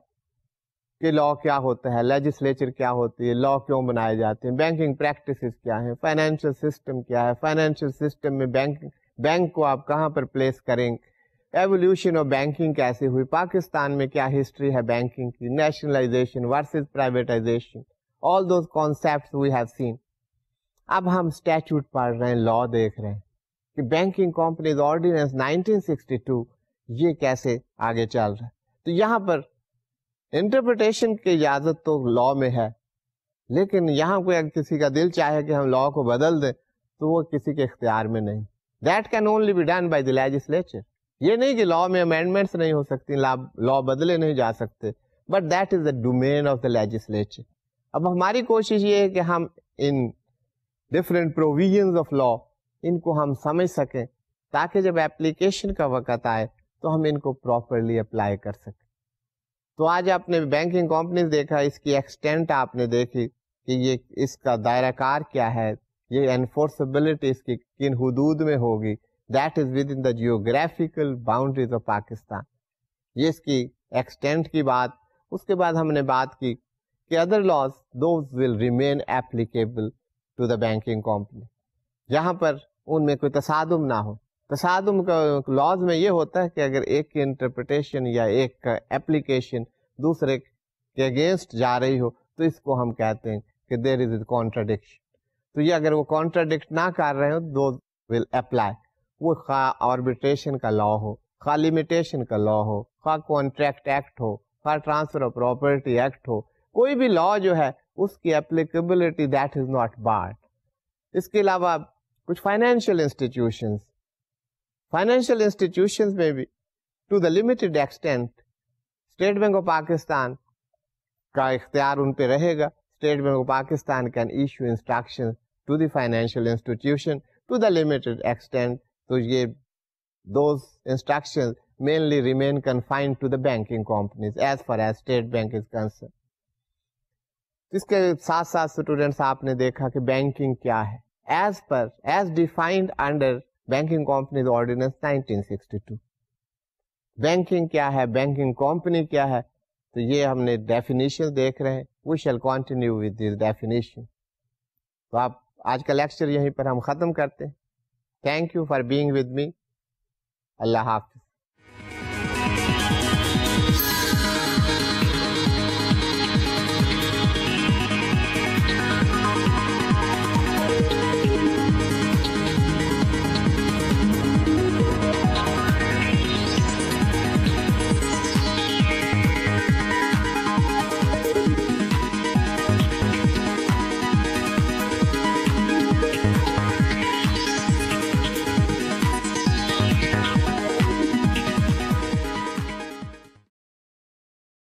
کہ لا کیا ہوتا ہے, لیجسلیچر کیا ہوتی ہے, لا کیوں بنائے جاتے ہیں, بینکنگ پریکٹسز کیا ہیں, فائنینشیل سسٹم کیا ہے, فائنینشیل سسٹم میں بینک کو آپ کہاں پر پلیس کریں, ایولیوشن آف بینکنگ کیسے ہوئی, پاکستان میں کیا ہسٹری ہے بینکنگ کی, nationalisation versus privatisation, all those concepts we have seen. اب ہم اسٹیچوٹ پڑھ رہے ہیں, لا دیکھ رہے ہیں کہ بینکنگ کمپنیز آرڈیننس 1962 یہ کیسے آگے چل رہا ہے. تو یہاں پر انٹرپریٹیشن کی اجازت تو لا میں ہے, لیکن یہاں کوئی اگر کسی کا دل چاہے کہ ہم لا کو بدل دیں تو وہ کسی کے اختیار میں نہیں. That can only be done by the legislature. یہ نہیں کہ لا میں امینڈمنٹس نہیں ہو سکتی, لا بدلے نہیں جا سکتے, but that is the domain of the legislature. اب ہماری کوشش یہ ہے کہ ہم ان ڈفرینٹ پروویژنز آف لا ان کو ہم سمجھ سکیں, تاکہ جب اپلیکیشن کا وقت آئے تو ہم ان کو پراپرلی اپلائی کر سکیں. تو آج آپ نے بینکنگ کمپنیز دیکھا, اس کی ایکسٹینٹ آپ نے دیکھی کہ یہ اس کا دائرہ کار کیا ہے, یہ انفورسبلٹی اس کی کن حدود میں ہوگی, that is with in the geographical boundaries of Pakistan. یہ اس کی ایکسٹینٹ کی بات. اس کے بعد ہم نے بات کی کہ other laws those will remain applicable to the banking company, جہاں پر ان میں کوئی تصادم نہ ہو. تصادم کا لاز میں یہ ہوتا ہے کہ اگر ایک کی انٹرپریٹیشن یا ایک کا اپلیکیشن دوسرے کے اگینسٹ جا رہی ہو تو اس کو ہم کہتے ہیں کہ دیر از اے کانٹراڈکشن. تو یہ اگر وہ کانٹراڈکٹ نہ کر رہے ہو دوز ول اپلائی. وہ خواہ آربیٹریشن کا لا ہو, خواہ لمیٹیشن کا لا ہو, خواہ کانٹریکٹ ایکٹ ہو, خواہ ٹرانسفر آف پراپرٹی ایکٹ ہو, کوئی بھی لا جو ہے اس کی applicability that is not barred. اس کے علاوہ کچھ فائنینشیل انسٹیٹیوشنز میں بھی to the limited extent state bank of Pakistan کا اختیار ان پہ رہے گا. State bank of Pakistan can issue instruction to the financial institution to the limited extent. تو یہ those instruction mainly remain confined to the banking companies as far as state bank is concerned. اس کے ساتھ ساتھ اسٹوڈینٹس آپ نے دیکھا کہ banking کیا ہے as defined under banking companies ordinance 1962. Banking کیا ہے, بینکنگ کمپنی کیا ہے, تو یہ ہم نے ڈیفینیشن دیکھ رہے ہیں. We shall continue with this definition. تو آپ آج کا لیکچر یہیں پر ہم ختم کرتے ہیں. Thank you for being with me. اللہ حافظ.